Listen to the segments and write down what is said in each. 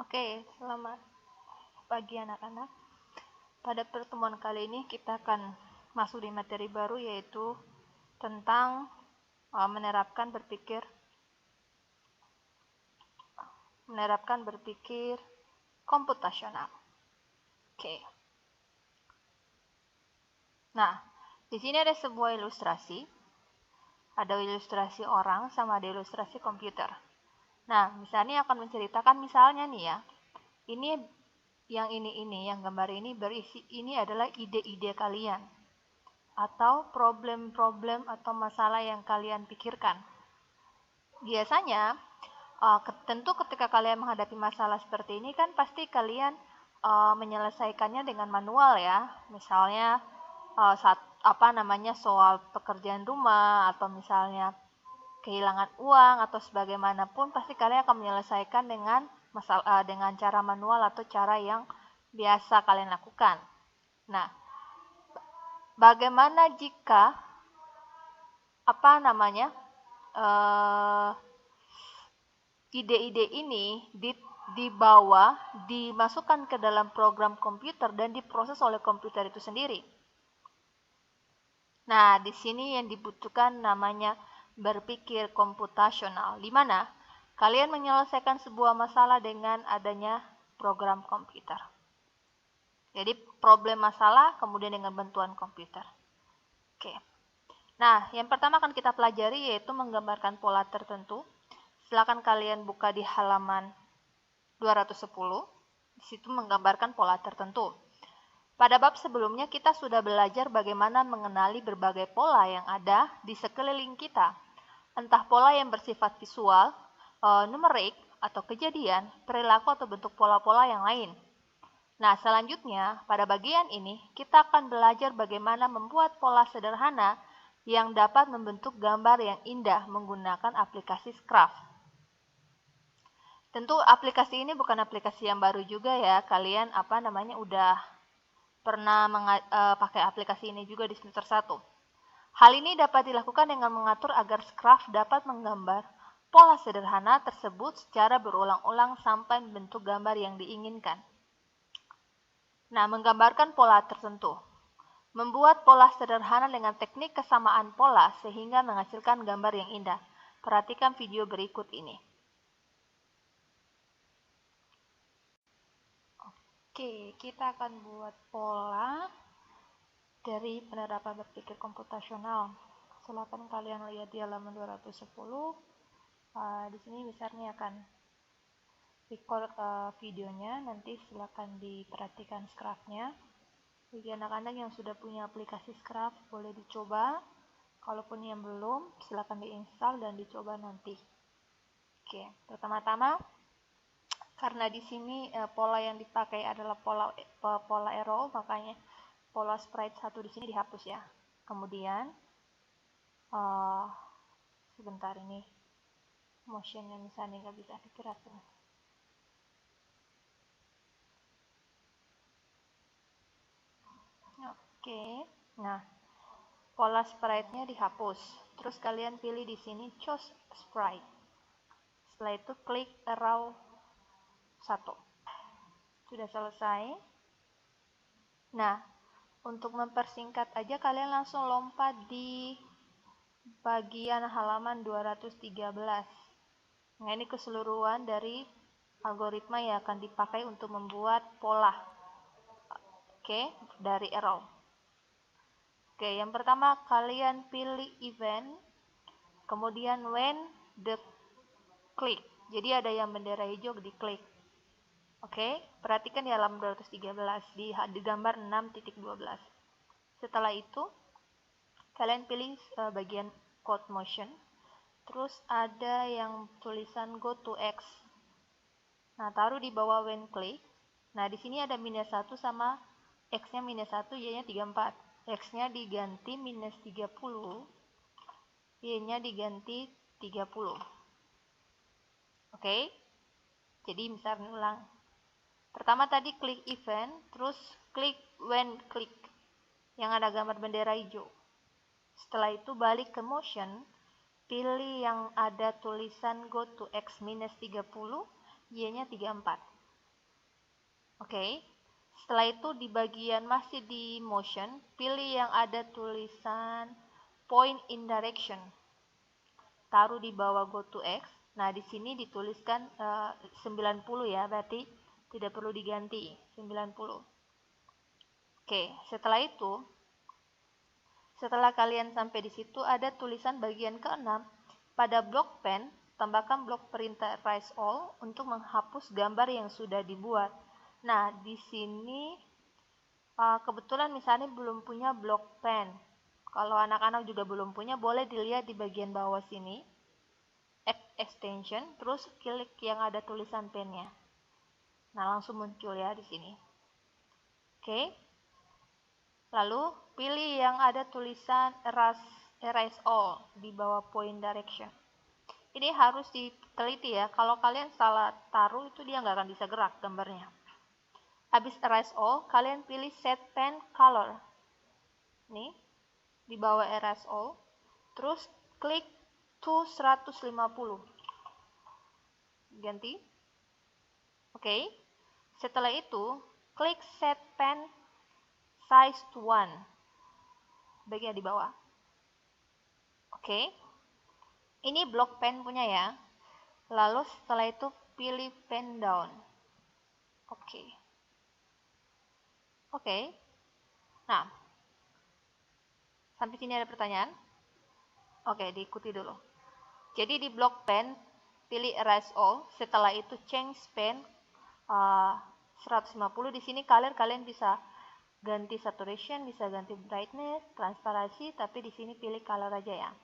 Oke, selamat pagi anak-anak. Pada pertemuan kali ini kita akan masuk di materi baru, yaitu tentang menerapkan berpikir komputasional. Oke. Nah, di sini ada sebuah ilustrasi. Ada ilustrasi orang sama ada ilustrasi komputer. Nah, misalnya akan menceritakan misalnya nih ya. Ini yang gambar ini berisi, ini adalah ide-ide kalian atau problem-problem atau masalah yang kalian pikirkan. Biasanya tentu ketika kalian menghadapi masalah seperti ini kan pasti kalian menyelesaikannya dengan manual ya. Misalnya soal pekerjaan rumah, atau misalnya kehilangan uang atau sebagaimanapun, pasti kalian akan menyelesaikan dengan cara manual atau cara yang biasa kalian lakukan. Nah, bagaimana jika ide-ide ini dimasukkan ke dalam program komputer dan diproses oleh komputer itu sendiri? Nah, di sini yang dibutuhkan namanya berpikir komputasional, di mana kalian menyelesaikan sebuah masalah dengan adanya program komputer. Jadi, problem masalah kemudian dengan bantuan komputer. Oke. Nah, yang pertama akan kita pelajari yaitu menggambarkan pola tertentu. Silakan kalian buka di halaman 210. Di situ menggambarkan pola tertentu. Pada bab sebelumnya kita sudah belajar bagaimana mengenali berbagai pola yang ada di sekeliling kita. Entah pola yang bersifat visual, numerik, atau kejadian, perilaku atau bentuk pola-pola yang lain. Nah, selanjutnya pada bagian ini kita akan belajar bagaimana membuat pola sederhana yang dapat membentuk gambar yang indah menggunakan aplikasi Scraf. Tentu aplikasi ini bukan aplikasi yang baru juga ya. Kalian udah pernah pakai aplikasi ini juga di semester 1. Hal ini dapat dilakukan dengan mengatur agar Scraf dapat menggambar pola sederhana tersebut secara berulang-ulang sampai membentuk gambar yang diinginkan. Nah, menggambarkan pola tertentu. Membuat pola sederhana dengan teknik kesamaan pola sehingga menghasilkan gambar yang indah. Perhatikan video berikut ini. Oke, kita akan buat pola dari penerapan berpikir komputasional. Silakan kalian lihat di halaman 210. Di sini misalnya akan record videonya, nanti silakan diperhatikan Scraf-nya. Bagi anak-anak yang sudah punya aplikasi Scraf, boleh dicoba. Kalaupun yang belum, silakan diinstal dan dicoba nanti. Oke, pertama-tama karena di sini pola yang dipakai adalah pola arrow, makanya pola sprite 1 di sini dihapus ya. Kemudian sebentar, ini motionnya misalnya nggak bisa digerakkan. Oke, nah pola sprite-nya dihapus. Terus kalian pilih di sini choose sprite. Setelah itu klik arrow 1. Sudah selesai. Nah, untuk mempersingkat aja kalian langsung lompat di bagian halaman 213. Nah, ini keseluruhan dari algoritma yang akan dipakai untuk membuat pola. Oke, dari arrow. Oke, yang pertama kalian pilih event, kemudian when the click. Jadi ada yang bendera hijau diklik. Oke, perhatikan di halaman 213 di gambar 6.12. Setelah itu kalian pilih bagian code motion. Terus ada yang tulisan go to X. Nah, taruh di bawah when click. Nah, di sini ada minus 1 sama X-nya minus 1, Y-nya 34. X-nya diganti minus 30, Y-nya diganti 30. Oke? Jadi misalnya ulang. Pertama tadi klik event, terus klik when click yang ada gambar bendera hijau. Setelah itu balik ke motion, pilih yang ada tulisan go to X minus 30, Y-nya 34. Oke. Setelah itu di bagian masih di motion, pilih yang ada tulisan point in direction. Taruh di bawah go to X. Nah, di sini dituliskan 90 ya, berarti tidak perlu diganti, 90. Oke, setelah kalian sampai di situ ada tulisan bagian ke-6, pada blok pen tambahkan blok perintah erase all untuk menghapus gambar yang sudah dibuat. Nah, di sini kebetulan misalnya belum punya blok pen. Kalau anak-anak juga belum punya, boleh dilihat di bagian bawah sini, extension, terus klik yang ada tulisan pennya. Nah, langsung muncul ya di sini. Oke. Lalu pilih yang ada tulisan erase all di bawah point direction. Ini harus diteliti ya, kalau kalian salah taruh itu dia nggak akan bisa gerak gambarnya. Habis erase all, kalian pilih set pen color. Nih, di bawah erase all, terus klik to 150. Ganti. Oke. Setelah itu, klik set pen size to 1. Bagian di bawah. Oke. Ini blok pen punya ya. Lalu setelah itu pilih pen down. Oke. Oke. Nah, sampai sini ada pertanyaan? Oke, diikuti dulu. Jadi di blok pen pilih erase all, setelah itu change pen 150. Di sini kalian bisa ganti saturation, bisa ganti brightness, transparansi, tapi di sini pilih color aja ya.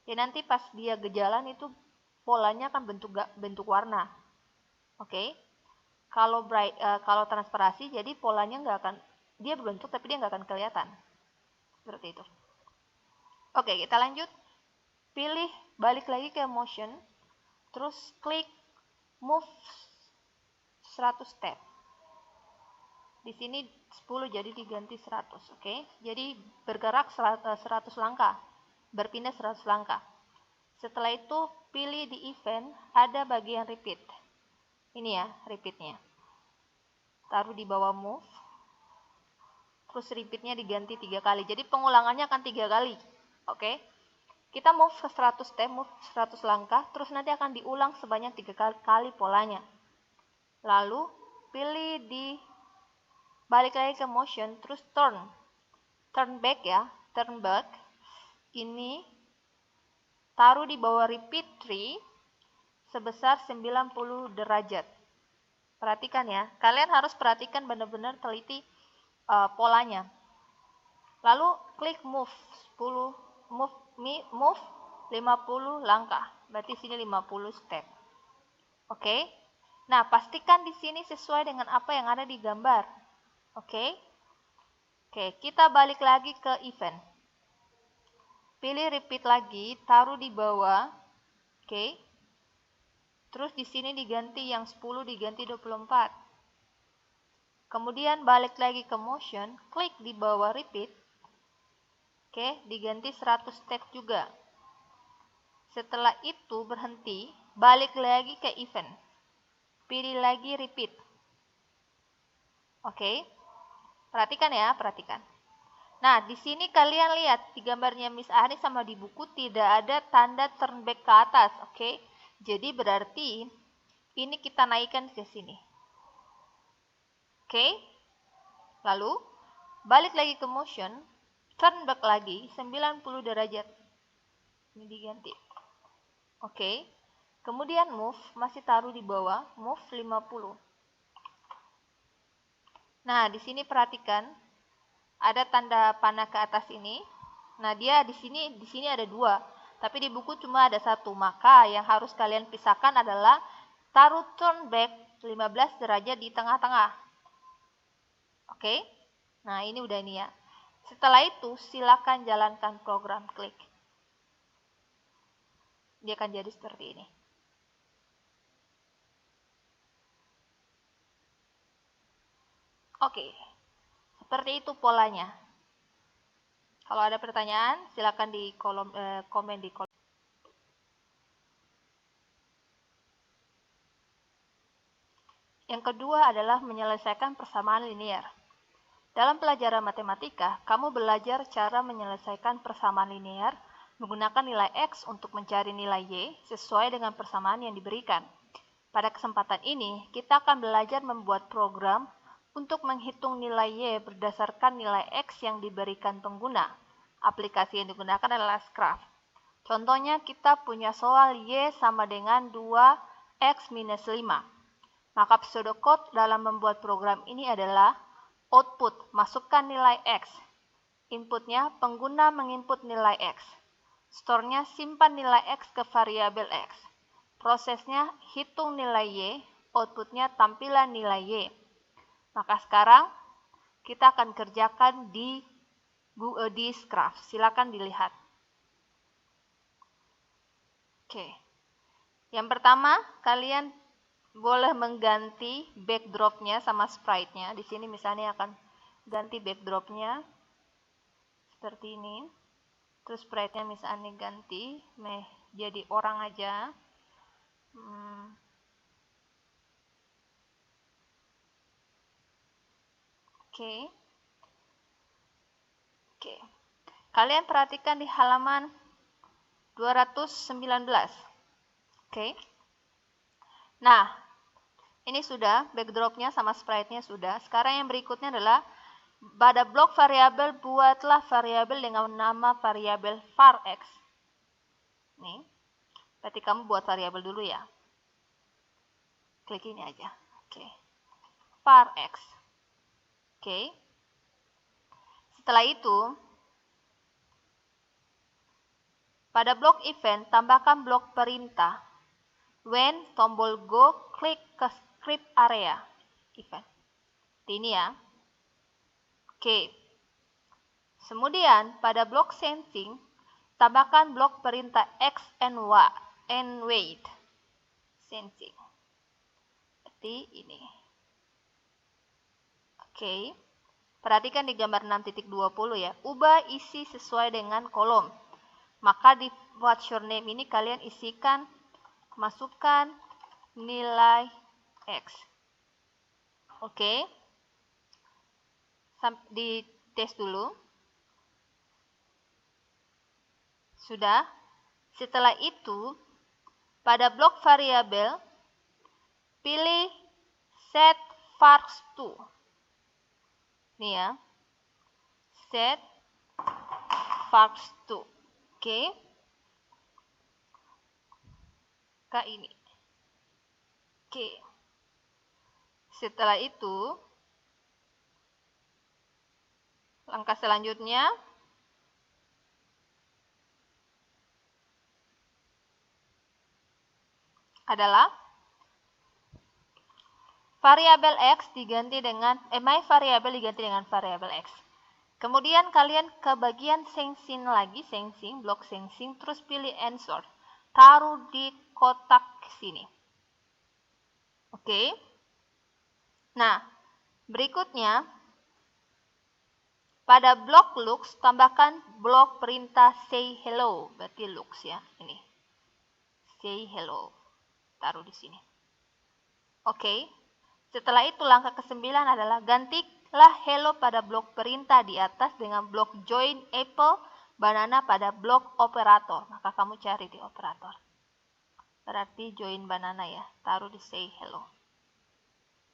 Ya nanti pas dia gejalan itu polanya akan bentuk warna. Oke. Kalau transparansi jadi polanya nggak akan, dia berbentuk tapi dia nggak akan kelihatan. Seperti itu. Oke, kita lanjut. Pilih balik lagi ke motion, terus klik move 100 step. Di sini 10 jadi diganti 100, oke? Jadi bergerak 100 langkah, berpindah 100 langkah. Setelah itu pilih di event, ada bagian repeat. Ini ya repeatnya. Taruh di bawah move, terus repeatnya diganti 3 kali. Jadi pengulangannya akan 3 kali, oke? Kita move ke 100 step, move 100 langkah, terus nanti akan diulang sebanyak 3 kali polanya. Lalu pilih di balik lagi ke motion, terus turn back ya, turn back. Ini taruh di bawah repeat tree sebesar 90 derajat. Perhatikan ya, kalian harus perhatikan benar-benar teliti polanya. Lalu klik move 50 langkah. Berarti sini 50 step. Oke. Nah, pastikan di sini sesuai dengan apa yang ada di gambar. Oke. Oke, kita balik lagi ke event. Pilih repeat lagi, taruh di bawah. Oke. Terus di sini diganti yang 10 diganti 24. Kemudian balik lagi ke motion, klik di bawah repeat. Oke, diganti 100 step juga. Setelah itu berhenti, balik lagi ke event. Pilih lagi repeat. Oke. Perhatikan ya, perhatikan. Nah, di sini kalian lihat di gambarnya Miss Ani sama di buku tidak ada tanda turn back ke atas, oke? Jadi berarti ini kita naikkan ke sini. Oke? Lalu balik lagi ke motion, turn back lagi 90 derajat. Ini diganti. Oke. Kemudian move masih taruh di bawah, move 50. Nah, di sini perhatikan ada tanda panah ke atas ini. Nah, dia di sini ada 2, tapi di buku cuma ada 1. Maka yang harus kalian pisahkan adalah taruh turn back 15 derajat di tengah-tengah. Oke? Nah, ini udah ini ya. Setelah itu, silakan jalankan program klik. Dia akan jadi seperti ini. Oke. Seperti itu polanya. Kalau ada pertanyaan, silakan di komen di kolom. Yang kedua adalah menyelesaikan persamaan linier. Dalam pelajaran matematika, kamu belajar cara menyelesaikan persamaan linier menggunakan nilai X untuk mencari nilai Y sesuai dengan persamaan yang diberikan. Pada kesempatan ini, kita akan belajar membuat program untuk menghitung nilai Y berdasarkan nilai X yang diberikan pengguna. Aplikasi yang digunakan adalah Scraph. Contohnya, kita punya soal Y sama dengan 2X minus 5. Maka pseudocode dalam membuat program ini adalah output, masukkan nilai X. Inputnya, pengguna menginput nilai X. Store-nya, simpan nilai X ke variabel X. Prosesnya, hitung nilai Y. Outputnya, tampilan nilai Y. Maka sekarang, kita akan kerjakan di Scraph. Silakan dilihat. Oke. Yang pertama, kalian boleh mengganti backdrop-nya sama sprite-nya. Di sini misalnya akan ganti backdrop-nya seperti ini. Terus sprite-nya misalnya ganti jadi orang aja. Oke. Kalian perhatikan di halaman 219. Oke. Nah, ini sudah backdrop-nya sama sprite-nya sudah. Sekarang yang berikutnya adalah pada blok variabel buatlah variabel dengan nama variabel var x. Nih. Berarti kamu buat variabel dulu ya. Klik ini aja. Oke. Var x. Oke. Setelah itu, pada blok event tambahkan blok perintah. When tombol go, klik ke script area event. Ini ya. Oke. Kemudian pada blok sensing tambahkan blok perintah x and y and wait. Sensing. Seperti ini. Oke. Perhatikan di gambar 6.20 ya. Ubah isi sesuai dengan kolom. Maka di what's your name ini kalian isikan, masukkan nilai X. Oke. Di tes dulu. Sudah. Setelah itu, pada blok variabel, pilih set var2. Nih ya. Set var2. Oke. Ke ini. Oke. Setelah itu, langkah selanjutnya, adalah variabel X diganti dengan my variabel diganti dengan variabel X. Kemudian kalian ke bagian sensing lagi, blok sensing, terus pilih answer. Taruh di kotak sini. Oke. Nah, berikutnya pada blok looks tambahkan blok perintah say hello, berarti looks ya, ini. Say hello. Taruh di sini. Oke. Setelah itu langkah ke-9 adalah gantilah hello pada blok perintah di atas dengan blok join apple banana pada blok operator. Maka kamu cari di operator. Berarti join banana ya. Taruh di say hello.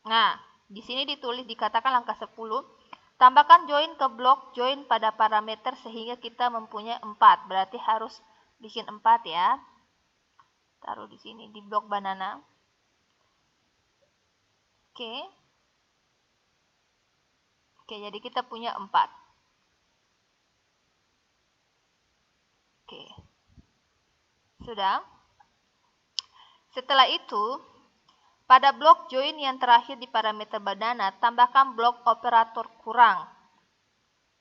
Nah, di sini ditulis dikatakan langkah 10. Tambahkan join ke blok join pada parameter sehingga kita mempunyai 4. Berarti harus bikin 4 ya. Taruh di sini di blok banana. Oke. Oke, jadi kita punya 4. Oke. Sudah. Setelah itu, pada blok join yang terakhir di parameter banana, tambahkan blok operator kurang.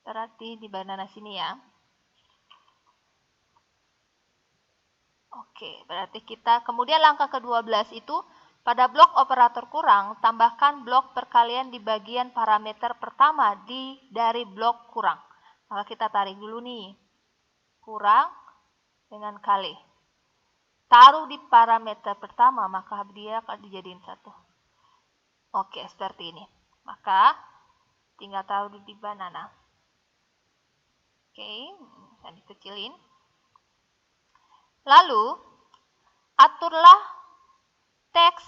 Berarti di banana sini ya. Oke, berarti kita kemudian langkah ke-12 itu pada blok operator kurang tambahkan blok perkalian di bagian parameter pertama dari blok kurang. Maka kita tarik dulu nih. Kurang dengan kali. Taruh di parameter pertama maka dia akan dijadiin 1. Oke, seperti ini. Maka tinggal taruh di banana. Oke, bisa dikecilin. Lalu, aturlah teks,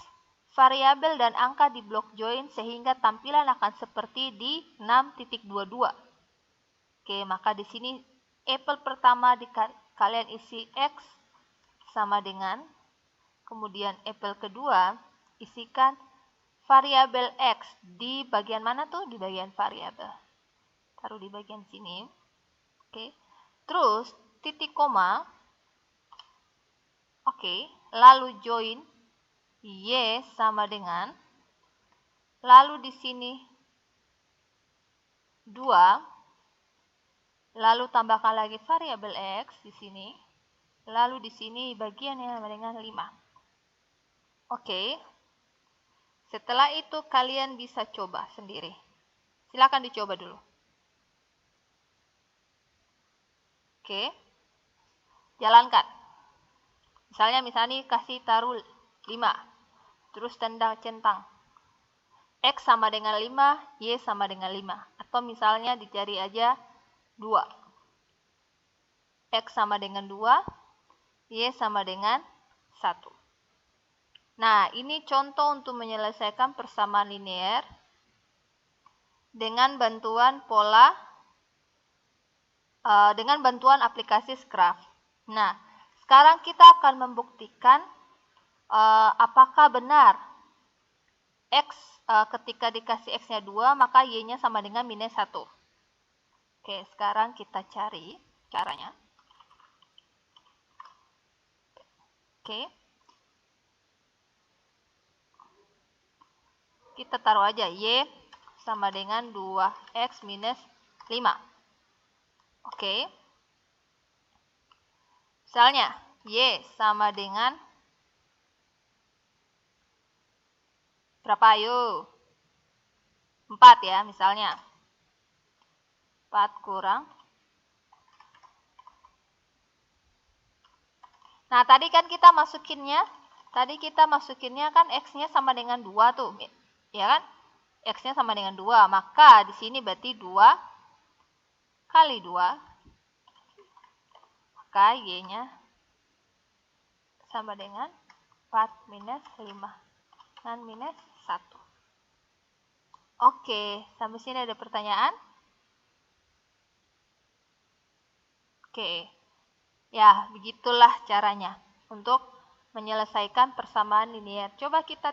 variabel, dan angka di blok join sehingga tampilan akan seperti di 6.22. Oke, maka di sini apple pertama kalian isi X sama dengan, kemudian apple kedua isikan variabel X di bagian mana tuh? Di bagian variabel. Taruh di bagian sini. Oke. Terus titik koma. Oke, lalu join Y sama dengan, lalu di sini 2, lalu tambahkan lagi variabel X di sini, lalu di sini bagian yang sama dengan 5. Oke. Setelah itu kalian bisa coba sendiri. Silakan dicoba dulu. Oke. Jalankan. Misalnya kasih taruh 5. Terus tanda centang. X sama dengan 5, Y sama dengan 5. Atau misalnya dicari aja 2. X sama dengan 2, Y sama dengan 1. Nah, ini contoh untuk menyelesaikan persamaan linear dengan bantuan dengan bantuan aplikasi Scrap. Nah, sekarang kita akan membuktikan apakah benar X ketika dikasih X-nya 2, maka Y-nya sama dengan minus 1. Oke, sekarang kita cari caranya. Oke. Kita taruh aja Y sama dengan 2X minus 5. Oke. Misalnya, Y sama dengan berapa ayo? 4 ya, misalnya. 4 kurang. Nah, tadi kan kita masukinnya kan X-nya sama dengan 2 tuh. Ya kan? X-nya sama dengan 2. Maka di sini berarti 2 kali 2. Maka Y-nya sama dengan 4 minus 5. Dan minus 1. Oke, sampai sini ada pertanyaan? Oke. Ya, begitulah caranya untuk menyelesaikan persamaan linear. Coba kita